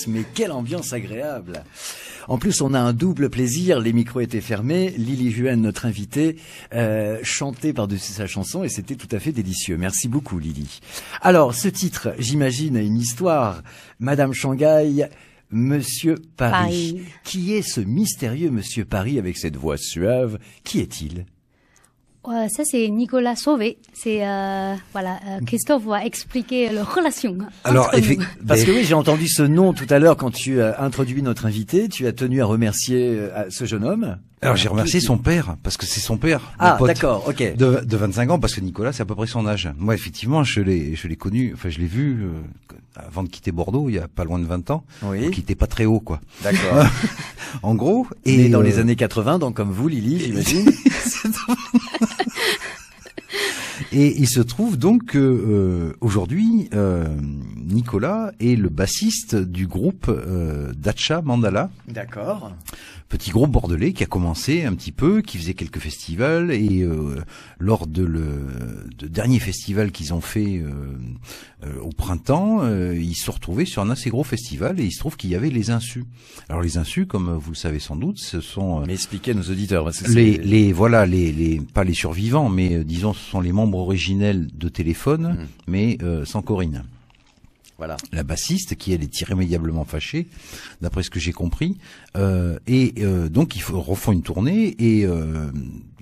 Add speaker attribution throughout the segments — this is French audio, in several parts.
Speaker 1: mais quelle ambiance agréable. En plus, on a un double plaisir, les micros étaient fermés, Lily Juan, notre invitée, chantait par-dessus sa chanson et c'était tout à fait délicieux. Merci beaucoup Lily. Alors, ce titre, j'imagine, a une histoire. Madame Shanghai, Monsieur Paris. Qui est ce mystérieux Monsieur Paris avec cette voix suave? Qui est-il?
Speaker 2: Ça, c'est Nicolas Sauvé. C'est, Christophe va expliquer la relation.
Speaker 1: Alors, parce que oui, j'ai entendu ce nom tout à l'heure quand tu as introduit notre invité. Tu as tenu à remercier ce jeune homme.
Speaker 3: Alors, j'ai remercié son père, parce que c'est son père.
Speaker 1: Ah, d'accord, ok.
Speaker 3: De 25 ans, parce que Nicolas, c'est à peu près son âge. Moi, effectivement, je l'ai connu, enfin, je l'ai vu, avant de quitter Bordeaux, il y a pas loin de 20 ans.
Speaker 1: Oui.
Speaker 3: Donc, il était pas très haut, quoi.
Speaker 1: D'accord.
Speaker 3: En gros.
Speaker 1: Et dans les années 80, donc comme vous, Lily, j'imagine.
Speaker 3: Et il se trouve donc que aujourd'hui, Nicolas est le bassiste du groupe Dacha Mandala.
Speaker 1: D'accord.
Speaker 3: Petit groupe bordelais qui a commencé un petit peu, qui faisait quelques festivals et lors de dernier festival qu'ils ont fait au printemps, ils se sont retrouvés sur un assez gros festival et il se trouve qu'il y avait les Insus. Alors les Insus, comme vous le savez sans doute, ce sont
Speaker 1: mais expliquez à nos auditeurs. Parce que
Speaker 3: les pas les survivants, mais disons ce sont les membres originels de Téléphone, mais sans Corinne.
Speaker 1: Voilà.
Speaker 3: La bassiste, qui elle est irrémédiablement fâchée, d'après ce que j'ai compris, donc ils refont une tournée et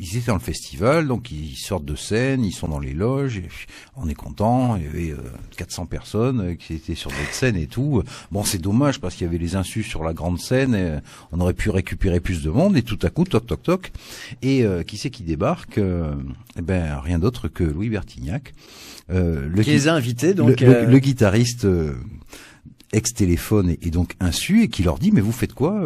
Speaker 3: ils étaient dans le festival, donc ils sortent de scène, ils sont dans les loges, et on est content, il y avait 400 personnes qui étaient sur d'autres scènes et tout. Bon, c'est dommage parce qu'il y avait les Insus sur la grande scène, et on aurait pu récupérer plus de monde et tout à coup, toc toc toc, et qui c'est qui débarque? Rien d'autre que Louis Bertignac.
Speaker 1: Qui les a invités, donc
Speaker 3: le guitariste ex-Téléphone et donc Insu, et qui leur dit mais vous faites quoi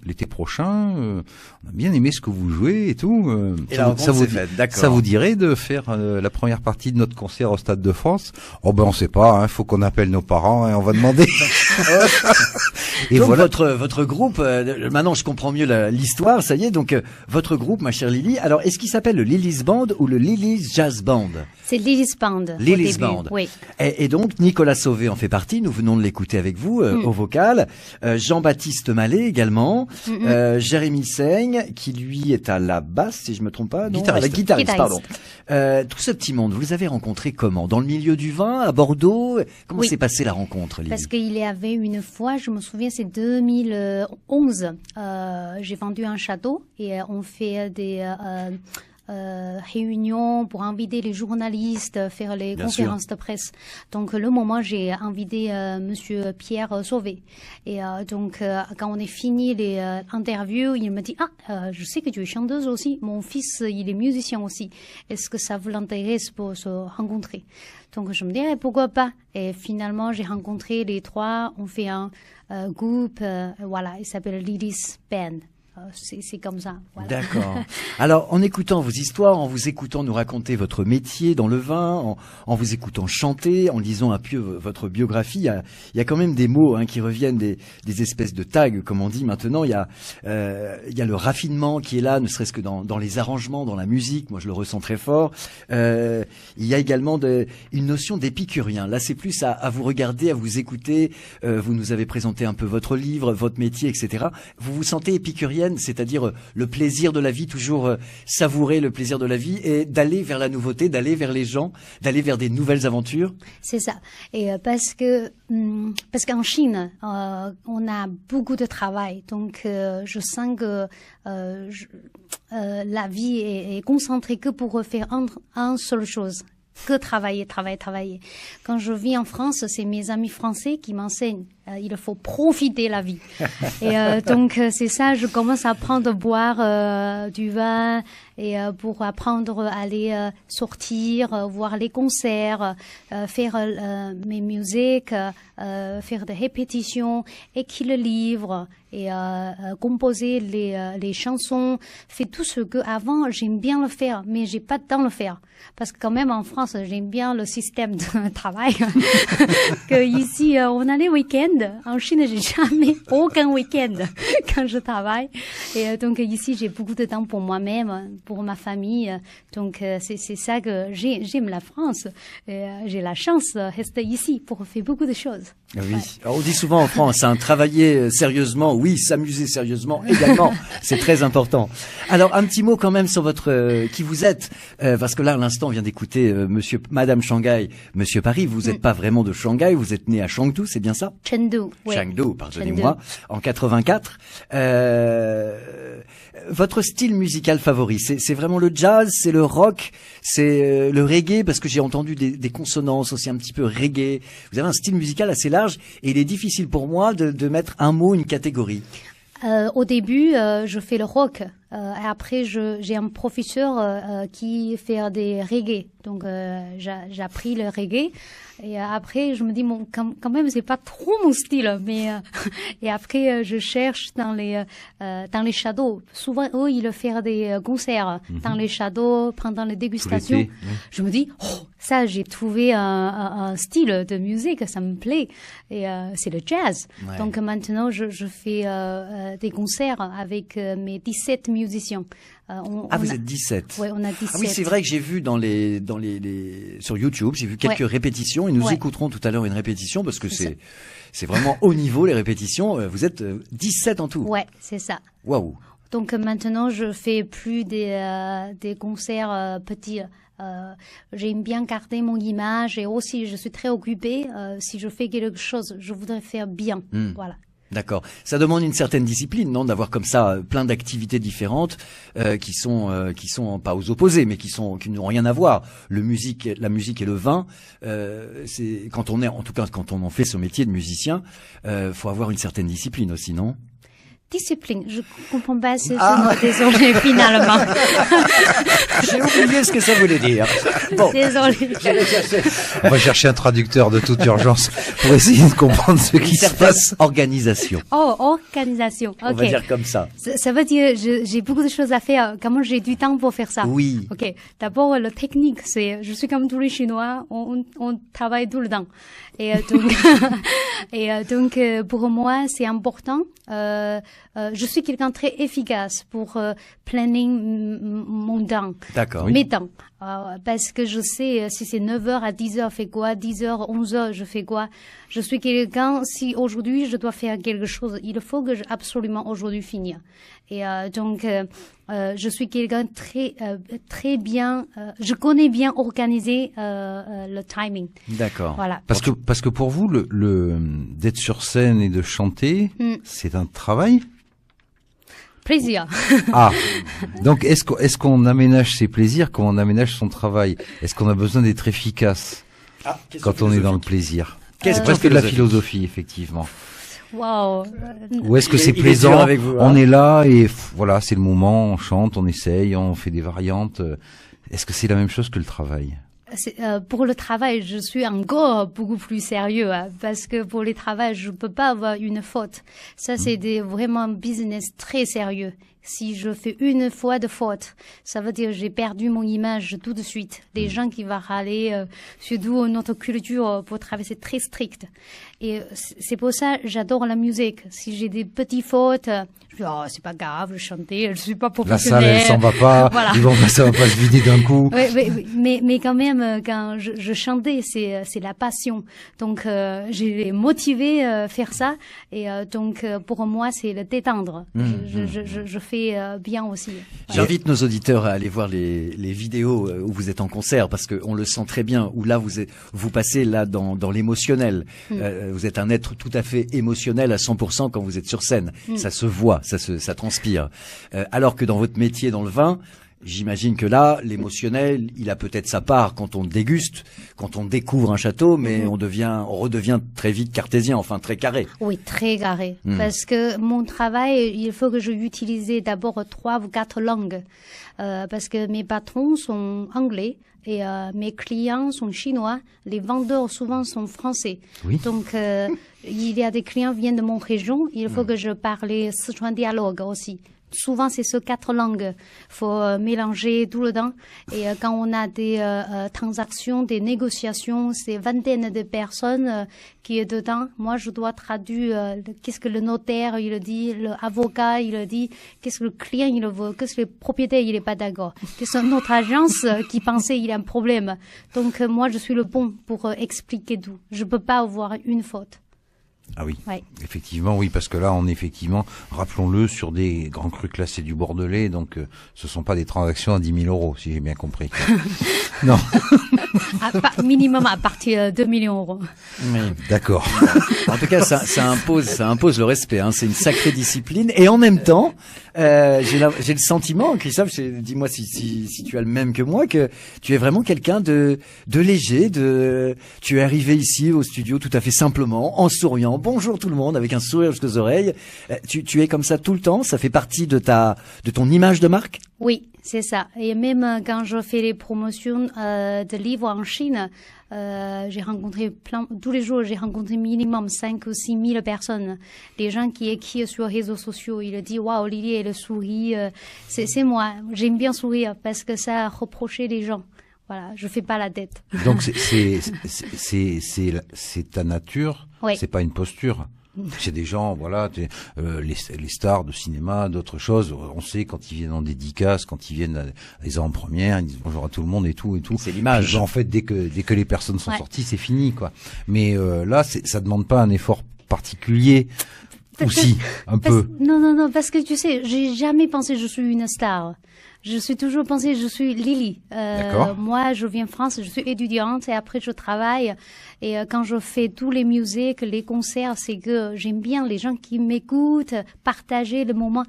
Speaker 3: l'été prochain? On a bien aimé ce que vous jouez et tout. Ça vous dirait de faire la première partie de notre concert au Stade de France? Oh on sait pas, faut qu'on appelle nos parents et on va demander.
Speaker 1: Et donc voilà. Votre groupe, maintenant je comprends mieux l'histoire, ça y est, donc votre groupe, ma chère Lily, alors est-ce qu'il s'appelle le Lily's Band ou le Lily's Jazz Band?
Speaker 2: C'est Lily's Band.
Speaker 1: Lily's Band.
Speaker 2: Oui.
Speaker 1: Et donc Nicolas Sauvé en fait partie, nous venons de l'écouter avec vous au vocal, Jean-Baptiste Mallet également, Jérémy Seigne qui lui est à la basse si je me trompe pas, non? Guitariste, pardon. Tout ce petit monde, vous les avez rencontrés comment? Dans le milieu du vin, à Bordeaux? Comment s'est passée la rencontre, Lily?
Speaker 2: Parce qu'il y avait une fois, je me souviens, c'est 2011, j'ai vendu un château et on fait des réunions pour inviter les journalistes, faire les conférences de presse. Donc le moment j'ai invité Monsieur Pierre Sauvé et donc quand on est fini les interviews, il me dit je sais que tu es chanteuse aussi, mon fils il est musicien aussi, est-ce que ça vous l'intéresse pour se rencontrer? Donc je me dis pourquoi pas, et finalement j'ai rencontré les trois, on fait un groupe, il s'appelle Lily's Band. C'est comme ça. Voilà.
Speaker 1: D'accord. Alors, en écoutant vos histoires, en vous écoutant nous raconter votre métier dans le vin, en vous écoutant chanter, en lisant un peu votre biographie, il y a quand même des mots qui reviennent, des espèces de tags, comme on dit maintenant. Il y a le raffinement qui est là, ne serait-ce que dans les arrangements, dans la musique. Moi, je le ressens très fort. Il y a également une notion d'épicurien. Là, c'est plus à vous regarder, à vous écouter. Vous nous avez présenté un peu votre livre, votre métier, etc. Vous vous sentez épicurienne, c'est-à-dire le plaisir de la vie, toujours savourer le plaisir de la vie et d'aller vers la nouveauté, d'aller vers les gens, d'aller vers des nouvelles aventures.
Speaker 2: C'est ça. Et parce qu'en Chine, on a beaucoup de travail, donc je sens que la vie est concentrée que pour faire une seule chose. Que travailler. Quand je vis en France, c'est mes amis français qui m'enseignent. Il faut profiter la vie. Et donc c'est ça, je commence à apprendre à boire du vin et pour apprendre à aller sortir, voir les concerts, faire mes musiques, faire des répétitions, écrire le livre et composer les chansons, faire tout ce que avant j'aime bien le faire, mais j'ai pas de temps le faire parce que quand même en France j'aime bien le système de travail que ici on a les week-ends week-end. En Chine, j'ai jamais aucun week-end quand je travaille. Et donc ici, j'ai beaucoup de temps pour moi-même, pour ma famille. Donc c'est ça que j'aime la France. J'ai la chance de rester ici pour faire beaucoup de choses.
Speaker 1: Oui. Ouais. Alors, on dit souvent en France, travailler sérieusement, oui, s'amuser sérieusement également, c'est très important. Alors un petit mot quand même sur votre qui vous êtes, parce que là à l'instant on vient d'écouter Madame Shanghai, Monsieur Paris. Vous n'êtes pas vraiment de Shanghai, vous êtes né à Chengdu, c'est bien ça?
Speaker 2: Chengdu, oui.
Speaker 1: Chengdu, pardonnez-moi, en 84. Votre style musical favori, c'est vraiment le jazz, c'est le rock, c'est le reggae, parce que j'ai entendu des consonances aussi un petit peu reggae. Vous avez un style musical assez large et il est difficile pour moi de mettre un mot, une catégorie.
Speaker 2: Au début, je fais le rock. Et après, j'ai un professeur qui fait des reggae. Donc, j'ai appris le reggae. Et après, je me dis, bon, quand même, c'est pas trop mon style. Mais et après, je cherche dans les shadows. Souvent, eux, ils font des concerts dans les shadows pendant les dégustations. Je me dis, oh, ça, j'ai trouvé un style de musique, ça me plaît. Et c'est le jazz. Ouais. Donc maintenant, je fais des concerts avec mes 17 musiciens.
Speaker 1: Vous êtes 17.
Speaker 2: Oui, on a 17.
Speaker 1: Ah oui, c'est vrai que j'ai vu sur YouTube, j'ai vu quelques répétitions et nous écouterons tout à l'heure une répétition parce que c'est vraiment haut niveau les répétitions. Vous êtes 17 en tout.
Speaker 2: Ouais, c'est ça.
Speaker 1: Waouh.
Speaker 2: Donc maintenant, je fais plus des concerts petits. J'aime bien garder mon image et aussi je suis très occupée. Si je fais quelque chose, je voudrais faire bien. Voilà.
Speaker 1: D'accord. Ça demande une certaine discipline, non, d'avoir comme ça plein d'activités différentes qui sont pas aux opposés, mais qui n'ont rien à voir. La musique et le vin, c'est quand on en fait ce métier de musicien, faut avoir une certaine discipline aussi, non?
Speaker 2: Discipline, je comprends pas ce mot, désolé, finalement.
Speaker 1: J'ai oublié ce que ça voulait dire. Bon.
Speaker 2: Désolé.
Speaker 3: On va chercher un traducteur de toute urgence pour essayer de comprendre ce qui se passe.
Speaker 1: Organisation.
Speaker 2: Oh, organisation. Ok.
Speaker 1: On va dire comme ça.
Speaker 2: Ça veut dire, j'ai beaucoup de choses à faire. Comment j'ai du temps pour faire ça?
Speaker 1: Oui.
Speaker 2: Ok. D'abord, la technique, je suis comme tous les Chinois, on travaille tout le temps. Et donc, pour moi, c'est important. Je suis quelqu'un très efficace pour planning mon temps.
Speaker 1: D'accord.
Speaker 2: Mes temps. Parce que je sais si c'est 9h à 10h, fais quoi, 10h, 11h, je fais quoi. Je suis quelqu'un, si aujourd'hui je dois faire quelque chose, il faut que absolument aujourd'hui finir. Et donc, je suis quelqu'un très bien, je connais bien organiser le timing.
Speaker 1: D'accord.
Speaker 2: Voilà.
Speaker 3: Parce que pour vous, d'être sur scène et de chanter, c'est un travail?
Speaker 2: Plaisir.
Speaker 3: Ah, donc est-ce qu'on aménage ses plaisirs comme on aménage son travail? Est-ce qu'on a besoin d'être efficace quand on est dans le plaisir? C'est presque de la philosophie, effectivement.
Speaker 2: Wow.
Speaker 3: Ou est-ce que c'est plaisant, on est là et voilà, c'est le moment, on chante, on essaye, on fait des variantes. Est-ce que c'est la même chose que le travail?
Speaker 2: Pour le travail, je suis encore beaucoup plus sérieux parce que pour le travail, je peux pas avoir une faute. Ça, c'est vraiment business très sérieux. Si je fais une fois de faute, ça veut dire que j'ai perdu mon image tout de suite. Les gens qui vont râler, surtout notre culture pour travailler, c'est très strict. Et c'est pour ça que j'adore la musique. Si j'ai des petites fautes, je dis, oh, c'est pas grave, je chantais, je suis pas professionnelle.
Speaker 3: La salle, elle s'en va pas,
Speaker 2: voilà.
Speaker 3: Ça va pas se vider d'un coup.
Speaker 2: Oui, mais quand même, quand je chantais, c'est la passion. Donc, j'ai motivé faire ça. Et donc, pour moi, c'est le détendre. Je fais bien aussi.
Speaker 1: J'invite nos auditeurs à aller voir les vidéos où vous êtes en concert parce qu'on le sent très bien, où là vous passez là dans l'émotionnel. Vous êtes un être tout à fait émotionnel à 100% quand vous êtes sur scène. Ça se voit, ça transpire. Alors que dans votre métier, dans le vin, j'imagine que là, l'émotionnel, il a peut-être sa part quand on déguste, quand on découvre un château, mais on redevient très vite cartésien, enfin très carré.
Speaker 2: Oui, très carré. Parce que mon travail, il faut que je utilise d'abord 3 ou 4 langues. Parce que mes patrons sont anglais et mes clients sont chinois. Les vendeurs souvent sont français.
Speaker 3: Oui.
Speaker 2: Donc, il y a des clients qui viennent de mon région. Il faut que je parle Sichuan dialogue aussi. souvent c'est ce 4 langues. Faut mélanger tout le temps. Et quand on a des transactions, des négociations, c'est vingtaines de personnes qui est dedans. Moi, je dois traduire qu'est-ce que le notaire il dit, l'avocat il dit, qu'est-ce que le client il veut, qu'est-ce que le propriétaire il est pas d'accord, qu'est-ce que notre agence qui pensait il y a un problème. Donc moi, je suis le bon pour expliquer tout. Je peux pas avoir une faute.
Speaker 3: Ah oui,
Speaker 2: Ouais.
Speaker 3: effectivement, oui, parce que là, on est effectivement, rappelons-le, sur des grands crus classés du Bordelais, donc ce sont pas des transactions à 10 000 €, si j'ai bien compris. Non,
Speaker 2: Minimum à partir de 2 millions d'euros.
Speaker 3: d'accord.
Speaker 1: En tout cas, ça impose le respect. Hein. C'est une sacrée discipline. Et en même temps, j'ai le sentiment, Christophe, dis-moi si tu as le même que moi, que tu es vraiment quelqu'un de léger. Tu es arrivé ici au studio tout à fait simplement, en souriant. Bonjour tout le monde, avec un sourire jusqu'aux oreilles. Tu es comme ça tout le temps. Ça fait partie de ton image de marque.
Speaker 2: Oui, c'est ça. Et même quand je fais les promotions de livres en Chine, j'ai rencontré tous les jours, j'ai rencontré minimum 5 ou 6 000 personnes. Les gens qui écrivent sur les réseaux sociaux, ils disent waouh, Lily, elle sourit. C'est moi. J'aime bien sourire parce que ça reprochait les gens. Voilà, je fais pas la tête.
Speaker 3: Donc c'est ta nature,
Speaker 2: Oui.
Speaker 3: c'est pas une posture. C'est des gens, voilà, les stars de cinéma, d'autres choses. On sait quand ils viennent en dédicace, quand ils viennent à les avant-premières, ils disent bonjour à tout le monde et tout.
Speaker 1: C'est l'image.
Speaker 3: Puis, en fait, dès que les personnes sont
Speaker 2: Ouais.
Speaker 3: sorties, c'est fini, quoi. Mais là, ça demande pas un effort particulier. Aussi, un peu.
Speaker 2: Non, parce que tu sais, j'ai jamais pensé que je suis une star. Je suis toujours pensé que je suis Lily.
Speaker 3: D'accord.
Speaker 2: Moi, je viens de France, je suis étudiante et après je travaille. Et quand je fais tous les musiques, les concerts, c'est que j'aime bien les gens qui m'écoutent, partager le moment.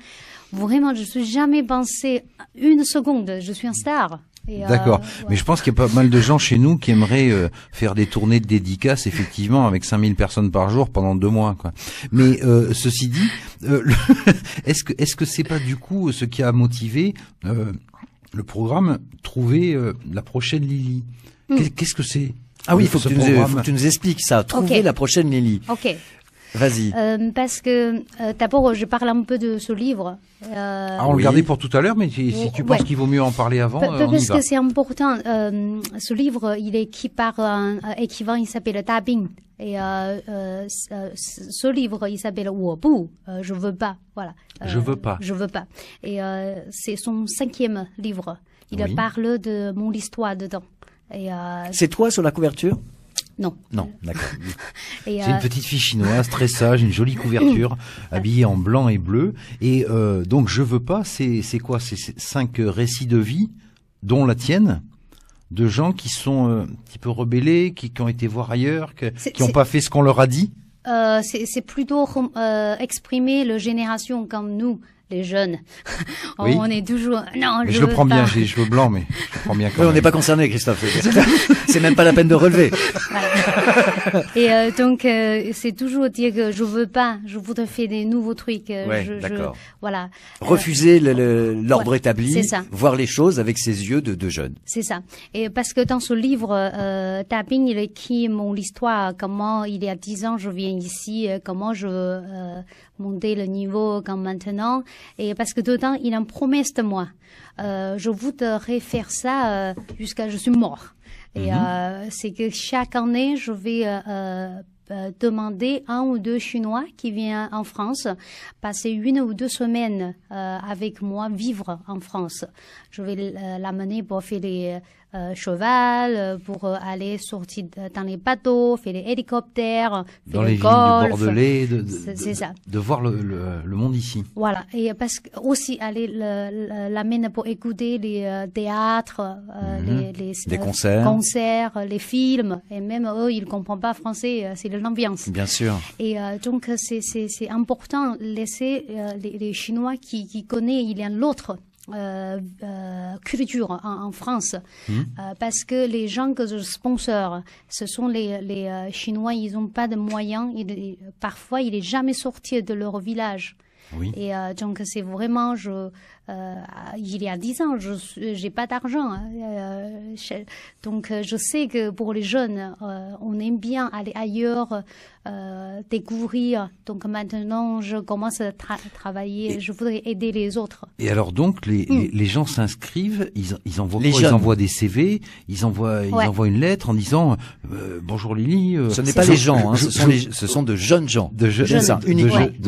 Speaker 2: Vraiment, je suis jamais pensé une seconde, je suis un star.
Speaker 3: D'accord. Mais je pense qu'il y a pas mal de gens chez nous qui aimeraient faire des tournées de dédicaces, effectivement, avec 5000 personnes par jour pendant 2 mois, quoi. Mais ceci dit, est-ce que c'est pas du coup ce qui a motivé le programme Trouver la prochaine Lily? Qu'est-ce que c'est?
Speaker 1: Ah oui, il faut
Speaker 3: ce
Speaker 1: que
Speaker 3: programme
Speaker 1: tu nous expliques ça. Trouver
Speaker 2: Ok.
Speaker 1: la prochaine Lily.
Speaker 2: Ok.
Speaker 1: Vas-y.
Speaker 2: Parce que d'abord, je parle un peu de ce livre.
Speaker 3: Ah, on
Speaker 1: Oui.
Speaker 3: le gardait pour tout à l'heure, mais si tu penses
Speaker 2: Ouais.
Speaker 3: qu'il vaut mieux en parler avant, on y
Speaker 2: Parce
Speaker 3: va.
Speaker 2: que c'est important. Ce livre, il est écrit par un écrivain, il s'appelle Da Bing. Et ce livre, il s'appelle 我不, je veux pas. Voilà.
Speaker 3: Je veux pas.
Speaker 2: Je veux pas. Et c'est son 5e livre. Il
Speaker 3: Oui.
Speaker 2: parle de mon histoire dedans. Et
Speaker 1: C'est toi sur la couverture?
Speaker 2: non.
Speaker 1: Non, d'accord.
Speaker 2: Et,
Speaker 3: C'est une petite fille chinoise, très sage, une jolie couverture, habillée en blanc et bleu. Et donc, je veux pas, c'est quoi? C'est 5 récits de vie, dont la tienne, de gens qui sont un petit peu rebellés, qui ont été voir ailleurs, qui n'ont pas fait ce qu'on leur a dit.
Speaker 2: c'est plutôt exprimer la génération comme nous, les jeunes.
Speaker 3: Oui.
Speaker 2: On est toujours. Non,
Speaker 3: Mais je le
Speaker 2: veux
Speaker 3: prends bien,
Speaker 2: pas.
Speaker 3: j'ai les cheveux blancs, mais je le prends bien quand
Speaker 1: Oui, on
Speaker 3: même.
Speaker 1: n'est pas concerné, Christophe. C'est même pas la peine de relever.
Speaker 2: Et donc c'est toujours dire que je veux pas, je voudrais faire des nouveaux trucs.
Speaker 1: Ouais, d'accord.
Speaker 2: Voilà.
Speaker 1: Refuser l'ordre
Speaker 2: ouais,
Speaker 1: établi,
Speaker 2: c'est ça.
Speaker 1: voir les choses avec ses yeux de jeune.
Speaker 2: C'est ça. Et parce que dans ce livre, Da Bing, il écrit mon histoire, comment il y a 10 ans je viens ici, comment je monter le niveau comme maintenant. Et parce que dedans, il a une promesse de moi. Je voudrais faire ça jusqu'à je suis mort. Et c'est que chaque année, je vais demander 1 ou 2 Chinois qui viennent en France passer 1 ou 2 semaines avec moi vivre en France. Je vais l'amener pour faire les cheval, pour aller sortir dans les bateaux, faire les hélicoptères,
Speaker 3: Dans
Speaker 2: faire
Speaker 3: les
Speaker 2: le
Speaker 3: villes
Speaker 2: golf.
Speaker 3: du Bordelais,
Speaker 2: C'est ça.
Speaker 3: de voir le monde ici.
Speaker 2: Voilà, et parce que aussi aller l'amener pour écouter les théâtres,
Speaker 1: Des concerts.
Speaker 2: les films, et même eux ils comprennent pas français, c'est l'ambiance.
Speaker 1: Bien sûr.
Speaker 2: Et donc c'est important laisser les Chinois qui connaissent il y a l'autre culture en France, parce que les gens que je sponsor, ce sont les Chinois, ils n'ont pas de moyens, parfois ils n'est jamais sorti de leur village.
Speaker 3: Oui.
Speaker 2: Et donc c'est vraiment il y a 10 ans, j'ai pas d'argent. Donc, je sais que pour les jeunes, on aime bien aller ailleurs, découvrir. Donc, maintenant, je commence à travailler. Je voudrais aider les autres.
Speaker 3: Et alors donc, les gens s'inscrivent, ils envoient
Speaker 1: Les
Speaker 3: quoi?
Speaker 1: jeunes.
Speaker 3: Ils envoient des CV, ils envoient une lettre en disant bonjour Lily.
Speaker 1: Ce n'est pas les gens, hein, ce sont de jeunes gens.
Speaker 3: De jeunes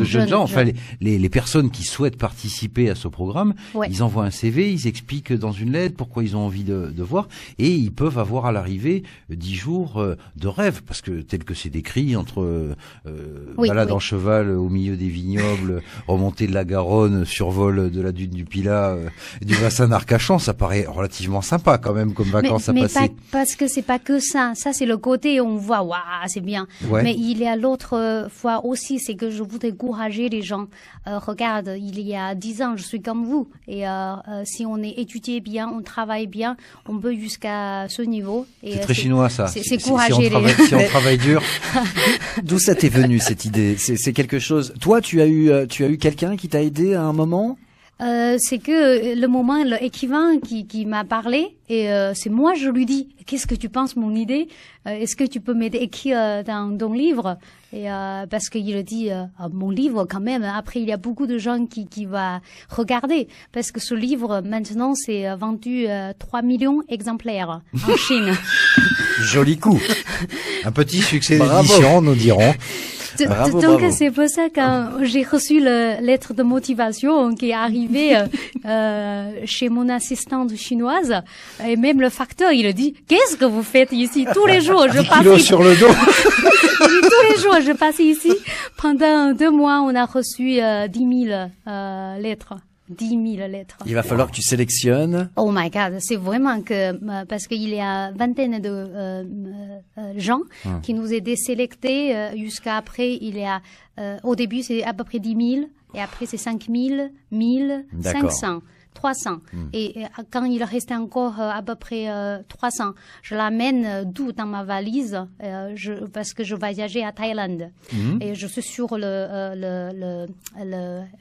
Speaker 2: Jeunes.
Speaker 3: gens. Enfin, les personnes qui souhaitent participer à ce programme, ils envoient un CV, ils expliquent dans une lettre pourquoi ils ont envie de voir, et ils peuvent avoir à l'arrivée 10 jours de rêve, parce que tel que c'est décrit, entre balade en cheval au milieu des vignobles, remontée de la Garonne, survol de la dune du Pilat, du bassin d'Arcachon, ça paraît relativement sympa quand même comme vacances à passer.
Speaker 2: Mais parce que c'est pas que ça. Ça, c'est le côté où on voit, waouh, c'est bien.
Speaker 3: Ouais.
Speaker 2: Mais il y a l'autre fois aussi, c'est que je voudrais encourager les gens. Regarde, il y a 10 ans, je suis comme vous. Et si on est étudié bien, on travaille bien, on peut jusqu'à ce niveau.
Speaker 3: C'est très chinois, ça.
Speaker 2: C'est courager
Speaker 3: si on travaille dur.
Speaker 1: D'où ça t'est venu cette idée? C'est quelque chose. Toi, tu as eu quelqu'un qui t'a aidé à un moment?
Speaker 2: C'est que le moment, l'écrivain qui m'a parlé, et c'est moi, je lui dis, qu'est-ce que tu penses mon idée? Est-ce que tu peux m'aider à écrire dans ton livre? Et parce qu'il dit, mon livre quand même. Après, il y a beaucoup de gens qui va regarder, parce que ce livre maintenant c'est vendu 3 millions d'exemplaires en Chine.
Speaker 1: Joli coup.
Speaker 3: Un petit succès d'édition, nous dirons.
Speaker 1: Bravo,
Speaker 2: Donc
Speaker 1: bravo.
Speaker 2: c'est pour ça quand j'ai reçu la lettre de motivation qui est arrivée chez mon assistante chinoise, et même le facteur il dit, qu'est-ce que vous faites ici? Tous les jours je passe ici.
Speaker 3: Sur le dos.
Speaker 2: Tous les jours je passe ici. Pendant 2 mois on a reçu 10 000 lettres. 10 000 lettres.
Speaker 1: Il va falloir que tu sélectionnes.
Speaker 2: Oh my God, c'est vraiment que parce qu'il y a vingtaine de gens qui nous aident sélectés jusqu'à après il y a au début c'est à peu près 10 000 et après c'est 5 000, 1000,
Speaker 1: D'accord.
Speaker 2: 500. 300. Et quand il restait encore à peu près 300, je l'amène d'où dans ma valise parce que je voyageais à Thaïlande. Et je suis sur le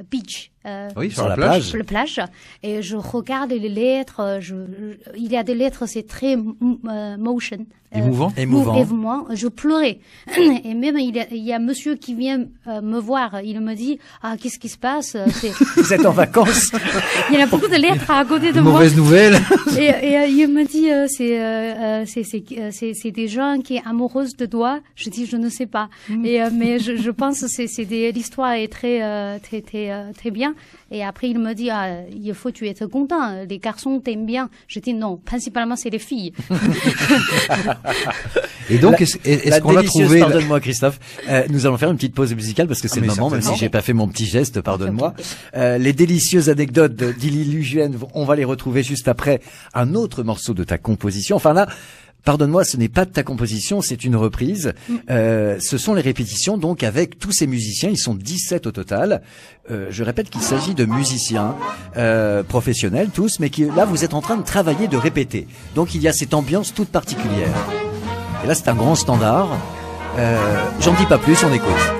Speaker 2: beach.
Speaker 3: Oui, sur la plage.
Speaker 2: Sur la plage. Et je regarde les lettres. Il y a des lettres, c'est très motion.
Speaker 3: Émouvant.
Speaker 2: Émouvant. Je pleurais. Et même il y a monsieur qui vient me voir. Il me dit, qu'est-ce qui se passe?
Speaker 1: Vous êtes en vacances.
Speaker 2: Il y a beaucoup de lettres à côté de moi.
Speaker 3: Mauvaise nouvelle.
Speaker 2: Et il me dit, c'est des gens qui sont amoureuses de toi. Je dis, je ne sais pas. Mais je pense que l'histoire est très bien. Et après, il me dit, il faut tu être content. Les garçons t'aiment bien. Je dis non. Principalement, c'est les filles.
Speaker 3: Et donc, est-ce qu'on l'a trouvé?
Speaker 1: Pardonne-moi, Christophe. Nous allons faire une petite pause musicale parce que c'est le
Speaker 3: mais
Speaker 1: moment, même si
Speaker 3: certainement.
Speaker 1: j'ai pas fait mon petit geste, pardonne-moi. Les délicieuses anecdotes d'Lily Luguen, on va les retrouver juste après un autre morceau de ta composition. Enfin là, pardonne-moi, ce n'est pas de ta composition, c'est une reprise. Ce sont les répétitions, donc, avec tous ces musiciens. Ils sont 17 au total. Je répète qu'il s'agit de musiciens professionnels, tous, mais qui, là, vous êtes en train de travailler, de répéter. Donc, il y a cette ambiance toute particulière. Et là, c'est un grand standard. J'en dis pas plus, on écoute.